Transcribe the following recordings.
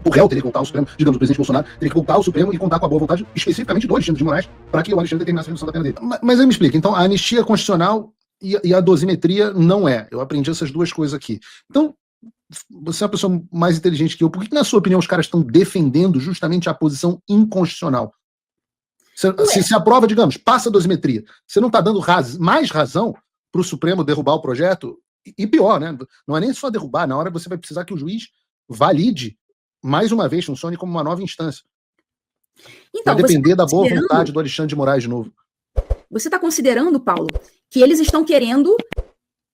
O réu teria que voltar ao Supremo, digamos, o presidente Bolsonaro teria que voltar ao Supremo e contar com a boa vontade, especificamente do Alexandre de Moraes, para que o Alexandre determinasse a redução da pena dele. Mas aí me explica, então, a anistia constitucional e a dosimetria não é. Eu aprendi essas duas coisas aqui. Então, você é uma pessoa mais inteligente que eu, por que, na sua opinião, os caras estão defendendo justamente a posição inconstitucional? Se aprova, digamos, passa a dosimetria, você não está dando mais razão para o Supremo derrubar o projeto? E pior, né? Não é nem só derrubar, na hora você vai precisar que o juiz valide, mais uma vez, funcione como uma nova instância. Então, vai depender da boa vontade do Alexandre de Moraes de novo. Você está considerando, Paulo, que eles estão querendo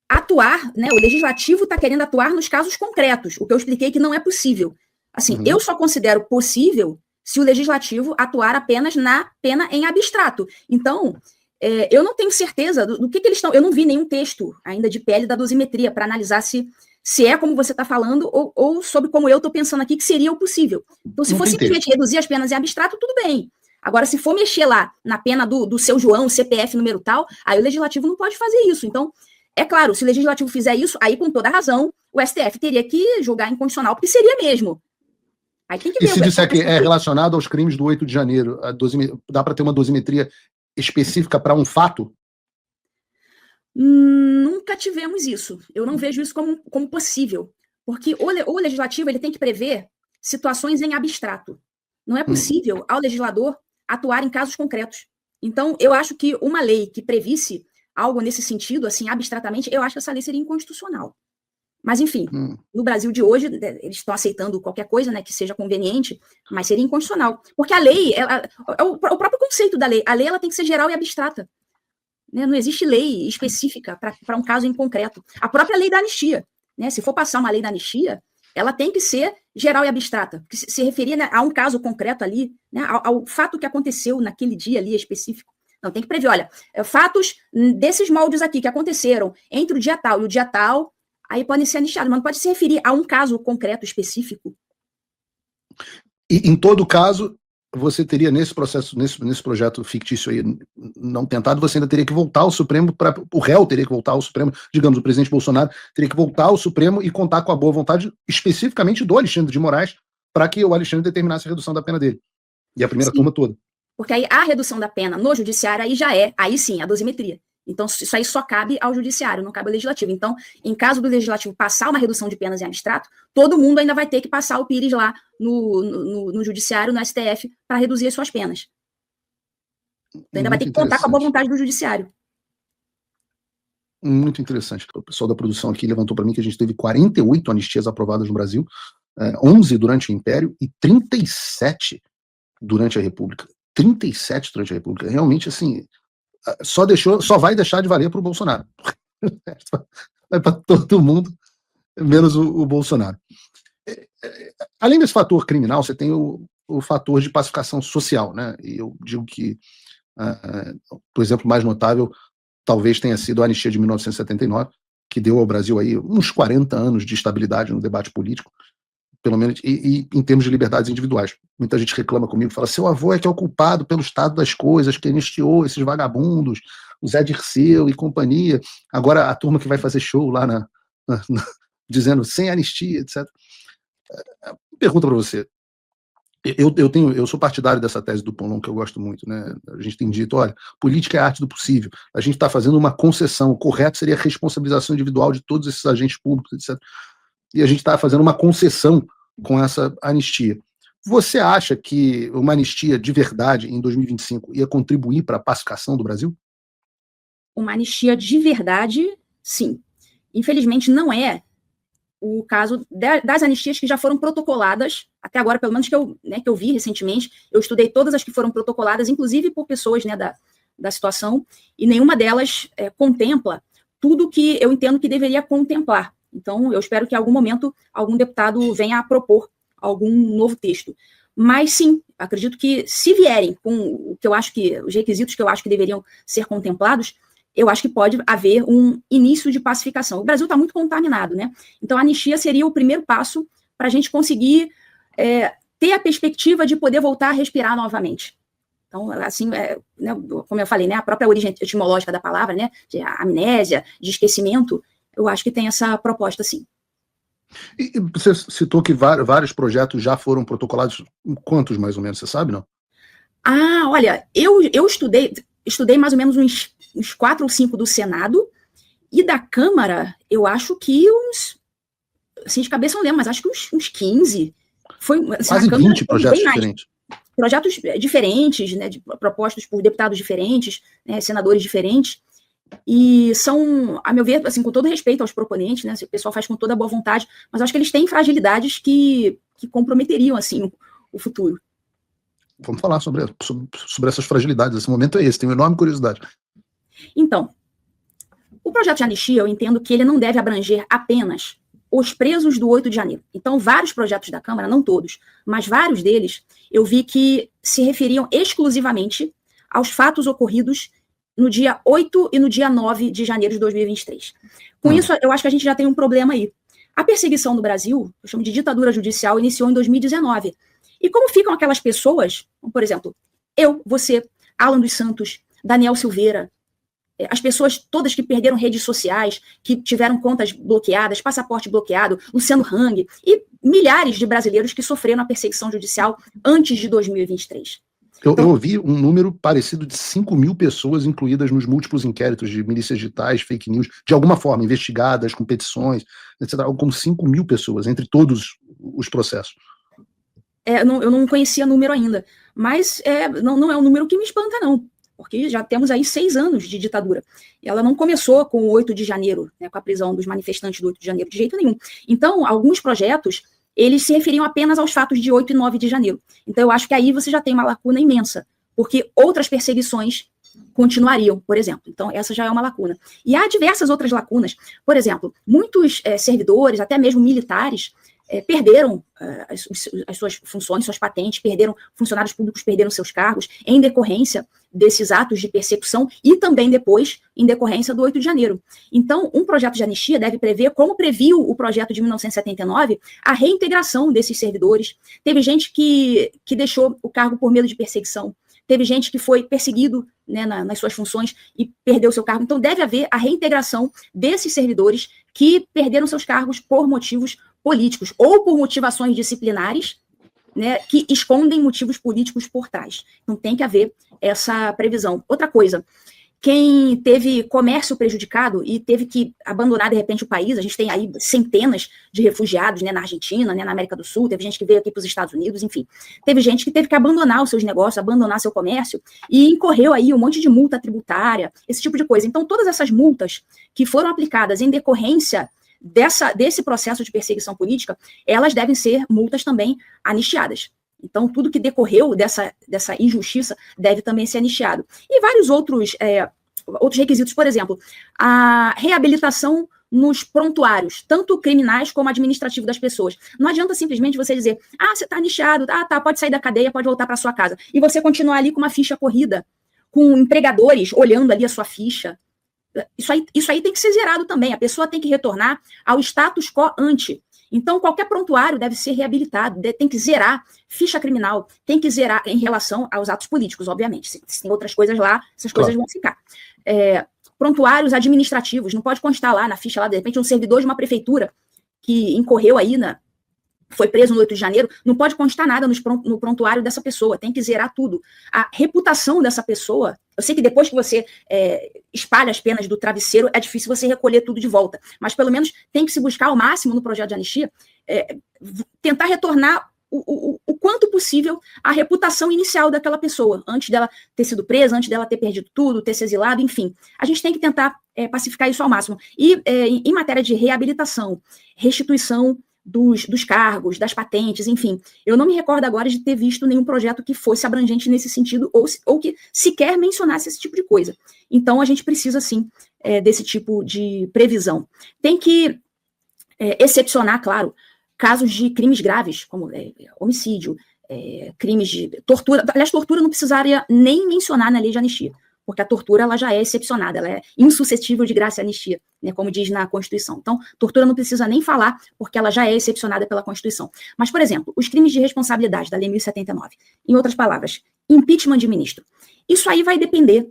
atuar, né? O legislativo está querendo atuar nos casos concretos, o que eu expliquei que não é possível. Assim, eu só considero possível se o legislativo atuar apenas na pena em abstrato. Então, eu não tenho certeza do que eles estão... Eu não vi nenhum texto ainda de PL da dosimetria para analisar se é como você está falando ou sobre como eu estou pensando aqui que seria o possível. Então, se for simplesmente reduzir as penas em abstrato, tudo bem. Agora, se for mexer lá na pena do seu João, CPF número tal, aí o legislativo não pode fazer isso. Então, é claro, se o legislativo fizer isso, aí com toda razão, o STF teria que julgar inconstitucional, porque seria mesmo. Aí tem que ver. E se disser que é relacionado aos crimes do 8 de janeiro, dá para ter uma dosimetria específica para um fato? Nunca tivemos isso. Eu não vejo isso como possível. Porque o legislativo ele tem que prever situações em abstrato. Não é possível ao legislador atuar em casos concretos. Então, eu acho que uma lei que previsse algo nesse sentido, assim, abstratamente, eu acho que essa lei seria inconstitucional. Mas, enfim, no Brasil de hoje, eles estão aceitando qualquer coisa, né, que seja conveniente, mas seria inconstitucional. Porque a lei, o próprio conceito da lei, a lei ela tem que ser geral e abstrata. Né? Não existe lei específica para um caso em concreto. A própria lei da anistia, né, se for passar uma lei da anistia, ela tem que ser geral e abstrata, porque se referir, né, a um caso concreto ali, né, ao fato que aconteceu naquele dia ali específico. Não, tem que prever, olha, fatos desses moldes aqui que aconteceram entre o dia tal e o dia tal, aí podem ser anistiados, mas não pode se referir a um caso concreto específico. E, em todo caso, você teria nesse processo, nesse projeto fictício aí, não tentado, você ainda teria que voltar ao Supremo, o réu teria que voltar ao Supremo, digamos, o presidente Bolsonaro teria que voltar ao Supremo e contar com a boa vontade, especificamente do Alexandre de Moraes, para que o Alexandre determinasse a redução da pena dele. E a primeira turma toda. Porque aí a redução da pena no judiciário aí sim, a dosimetria. Então, isso aí só cabe ao judiciário, não cabe ao legislativo. Então, em caso do legislativo passar uma redução de penas em abstrato, todo mundo ainda vai ter que passar o pires lá no judiciário, no STF, para reduzir as suas penas. Então, ainda vai ter que contar com a boa vontade do judiciário. Muito interessante. O pessoal da produção aqui levantou para mim que a gente teve 48 anistias aprovadas no Brasil, 11 durante o Império e 37 durante a República. 37 durante a República. Realmente, assim, só vai deixar de valer para o Bolsonaro. Vai para todo mundo, menos o Bolsonaro. Além desse fator criminal, você tem o fator de pacificação social, né? E eu digo que, por exemplo, mais notável talvez tenha sido a anistia de 1979, que deu ao Brasil aí uns 40 anos de estabilidade no debate político, pelo menos, e em termos de liberdades individuais. Muita gente reclama comigo, fala, seu avô é que é o culpado pelo estado das coisas, que anistiou esses vagabundos, o Zé Dirceu e companhia, agora a turma que vai fazer show lá dizendo sem anistia, etc. Pergunta para você, eu sou partidário dessa tese do Ponlon, que eu gosto muito, né? A gente tem dito, olha, política é a arte do possível, a gente está fazendo uma concessão, o correto seria a responsabilização individual de todos esses agentes públicos, etc. E a gente está fazendo uma concessão com essa anistia. Você acha que uma anistia de verdade em 2025 ia contribuir para a pacificação do Brasil? Uma anistia de verdade, sim. Infelizmente, não é o caso das anistias que já foram protocoladas, até agora, pelo menos que eu vi recentemente, eu estudei todas as que foram protocoladas, inclusive por pessoas, né, da situação, e nenhuma delas contempla tudo que eu entendo que deveria contemplar. Então, eu espero que em algum momento algum deputado venha a propor algum novo texto. Mas, sim, acredito que se vierem com o que eu acho que, os requisitos que eu acho que deveriam ser contemplados, eu acho que pode haver um início de pacificação. O Brasil está muito contaminado, né? Então, a anistia seria o primeiro passo para a gente conseguir ter a perspectiva de poder voltar a respirar novamente. Então, assim, né, como eu falei, né, a própria origem etimológica da palavra, né, de amnésia, de esquecimento, eu acho que tem essa proposta, sim. E você citou que vários projetos já foram protocolados. Quantos, mais ou menos, você sabe, não? Olha, eu estudei mais ou menos uns 4 ou 5 do Senado, e da Câmara, eu acho que assim, de cabeça não lembro, mas acho que uns 15. Foi, assim, quase 20 projetos diferentes. Projetos diferentes, né, propostos por deputados diferentes, né, senadores diferentes, e são, a meu ver, assim, com todo respeito aos proponentes, né, o pessoal faz com toda boa vontade, mas acho que eles têm fragilidades que comprometeriam, assim, o futuro. Vamos falar sobre essas fragilidades. Esse momento é esse, tenho enorme curiosidade. Então, o projeto de anistia, eu entendo que ele não deve abranger apenas os presos do 8 de janeiro. Então, vários projetos da Câmara, não todos, mas vários deles, eu vi que se referiam exclusivamente aos fatos ocorridos no dia 8 e no dia 9 de janeiro de 2023. Com isso, eu acho que a gente já tem um problema aí. A perseguição no Brasil, eu chamo de ditadura judicial, iniciou em 2019. E como ficam aquelas pessoas, por exemplo, eu, você, Alan dos Santos, Daniel Silveira, as pessoas todas que perderam redes sociais, que tiveram contas bloqueadas, passaporte bloqueado, Luciano Hang, e milhares de brasileiros que sofreram a perseguição judicial antes de 2023. Eu ouvi um número parecido de 5.000 pessoas incluídas nos múltiplos inquéritos de milícias digitais, fake news, de alguma forma, investigadas, com petições, etc. Algo como 5.000 pessoas, entre todos os processos. Eu não conhecia número ainda, mas não é um número que me espanta, não, porque já temos aí 6 anos de ditadura. E ela não começou com o 8 de janeiro, né, com a prisão dos manifestantes do 8 de janeiro, de jeito nenhum. Então, alguns projetos, eles se referiam apenas aos fatos de 8 e 9 de janeiro. Então, eu acho que aí você já tem uma lacuna imensa, porque outras perseguições continuariam, por exemplo. Então, essa já é uma lacuna. E há diversas outras lacunas. Por exemplo, muitos servidores, até mesmo militares, perderam as suas funções, suas patentes, funcionários públicos perderam seus cargos em decorrência desses atos de persecução e também depois em decorrência do 8 de janeiro. Então, um projeto de anistia deve prever, como previu o projeto de 1979, a reintegração desses servidores. Teve gente que deixou o cargo por medo de perseguição, teve gente que foi perseguido, né, nas suas funções e perdeu seu cargo. Então, deve haver a reintegração desses servidores que perderam seus cargos por motivos políticos ou por motivações disciplinares, né, que escondem motivos políticos por trás. Então, tem que haver essa previsão. Outra coisa, quem teve comércio prejudicado e teve que abandonar, de repente, o país, a gente tem aí centenas de refugiados, né, na Argentina, né, na América do Sul, teve gente que veio aqui para os Estados Unidos, enfim. Teve gente que teve que abandonar os seus negócios, abandonar seu comércio e incorreu aí um monte de multa tributária, esse tipo de coisa. Então, todas essas multas que foram aplicadas em decorrência desse processo de perseguição política, elas devem ser multas também anistiadas. Então, tudo que decorreu dessa injustiça deve também ser anistiado. E vários outros requisitos, por exemplo, a reabilitação nos prontuários, tanto criminais como administrativos das pessoas. Não adianta simplesmente você dizer, você está anistiado, tá, pode sair da cadeia, pode voltar para sua casa. E você continuar ali com uma ficha corrida, com empregadores olhando ali a sua ficha. Isso aí tem que ser zerado também. A pessoa tem que retornar ao status quo ante. Então, qualquer prontuário deve ser reabilitado, tem que zerar ficha criminal, tem que zerar em relação aos atos políticos, obviamente. Se tem outras coisas lá, essas coisas vão ficar. Prontuários administrativos, não pode constar lá na ficha, lá, de repente, um servidor de uma prefeitura que incorreu aí foi preso no 8 de janeiro, não pode constar nada no prontuário dessa pessoa, tem que zerar tudo. A reputação dessa pessoa, eu sei que depois que você espalha as penas do travesseiro, é difícil você recolher tudo de volta, mas pelo menos tem que se buscar ao máximo no projeto de anistia, tentar retornar o quanto possível a reputação inicial daquela pessoa, antes dela ter sido presa, antes dela ter perdido tudo, ter se exilado, enfim. A gente tem que tentar pacificar isso ao máximo. E em matéria de reabilitação, restituição dos cargos, das patentes, enfim. Eu não me recordo agora de ter visto nenhum projeto que fosse abrangente nesse sentido ou que sequer mencionasse esse tipo de coisa. Então, a gente precisa, sim, desse tipo de previsão. Tem que excepcionar, claro, casos de crimes graves, como homicídio, crimes de tortura. Aliás, tortura não precisaria nem mencionar na lei de anistia, porque a tortura ela já é excepcionada, ela é insuscetível de graça e anistia, né, como diz na Constituição. Então, tortura não precisa nem falar, porque ela já é excepcionada pela Constituição. Mas, por exemplo, os crimes de responsabilidade da Lei 1079, em outras palavras, impeachment de ministro. Isso aí vai depender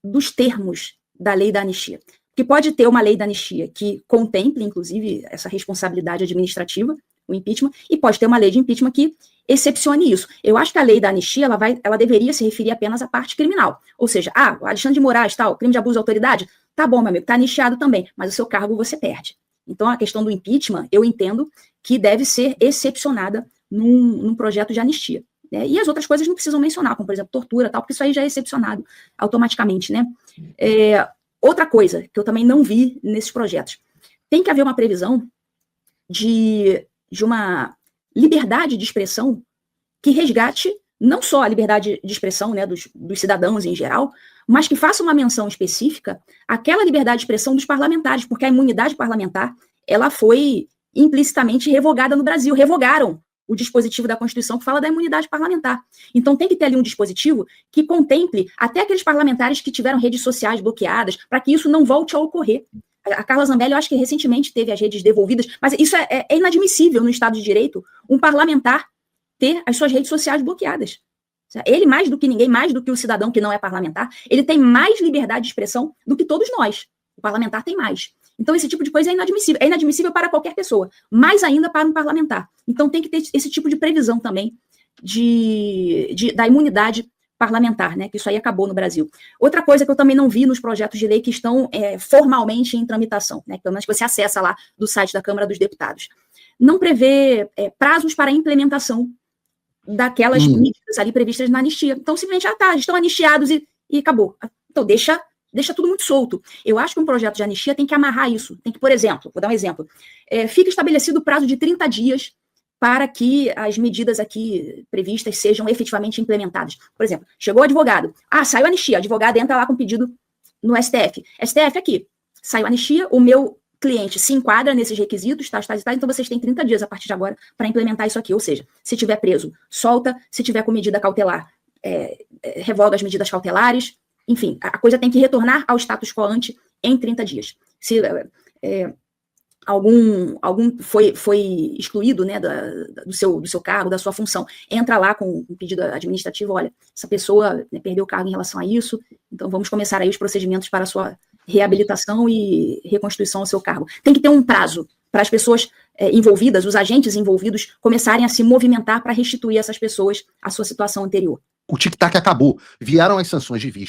dos termos da lei da anistia. que pode ter uma lei da anistia que contemple, inclusive, essa responsabilidade administrativa, o impeachment, e pode ter uma lei de impeachment que excepcione isso. Eu acho que a lei da anistia, ela deveria se referir apenas à parte criminal. Ou seja, o Alexandre de Moraes, tal, crime de abuso de autoridade, tá bom, meu amigo, tá anistiado também, mas o seu cargo você perde. Então, a questão do impeachment, eu entendo que deve ser excepcionada num projeto de anistia. Né? E as outras coisas não precisam mencionar, como, por exemplo, tortura, tal, porque isso aí já é excepcionado automaticamente, né? Outra coisa que eu também não vi nesses projetos, tem que haver uma previsão de uma liberdade de expressão que resgate não só a liberdade de expressão, né, dos cidadãos em geral, mas que faça uma menção específica àquela liberdade de expressão dos parlamentares, porque a imunidade parlamentar, ela foi implicitamente revogada no Brasil, revogaram o dispositivo da Constituição que fala da imunidade parlamentar. Então tem que ter ali um dispositivo que contemple até aqueles parlamentares que tiveram redes sociais bloqueadas, para que isso não volte a ocorrer. A Carla Zambelli, eu acho que recentemente teve as redes devolvidas, mas isso é inadmissível no Estado de Direito, um parlamentar ter as suas redes sociais bloqueadas. Ele, mais do que ninguém, mais do que o cidadão que não é parlamentar, ele tem mais liberdade de expressão do que todos nós. O parlamentar tem mais. Então, esse tipo de coisa é inadmissível. É inadmissível para qualquer pessoa, mais ainda para um parlamentar. Então, tem que ter esse tipo de previsão também da imunidade parlamentar, né? Que isso aí acabou no Brasil. Outra coisa que eu também não vi nos projetos de lei que estão formalmente em tramitação, né? Pelo menos que você acessa lá do site da Câmara dos Deputados. Não prevê prazos para a implementação daquelas medidas ali previstas na anistia. Então, simplesmente, estão anistiados e acabou. Então, deixa tudo muito solto. Eu acho que um projeto de anistia tem que amarrar isso. Tem que, por exemplo, vou dar um exemplo, fica estabelecido o prazo de 30 dias para que as medidas aqui previstas sejam efetivamente implementadas. Por exemplo, chegou o advogado, saiu a anistia, o advogado entra lá com pedido no STF. STF aqui, saiu a anistia, o meu cliente se enquadra nesses requisitos, tais, então vocês têm 30 dias a partir de agora para implementar isso aqui. Ou seja, se tiver preso, solta, se tiver com medida cautelar, revoga as medidas cautelares, enfim, a coisa tem que retornar ao status quo ante em 30 dias. Se algum foi excluído, né, do seu cargo, da sua função, entra lá com um pedido administrativo, olha, essa pessoa, né, perdeu o cargo em relação a isso, então vamos começar aí os procedimentos para a sua reabilitação e reconstituição ao seu cargo. Tem que ter um prazo para as pessoas envolvidas, os agentes envolvidos, começarem a se movimentar para restituir essas pessoas à sua situação anterior. O tic-tac acabou. Vieram as sanções de visto.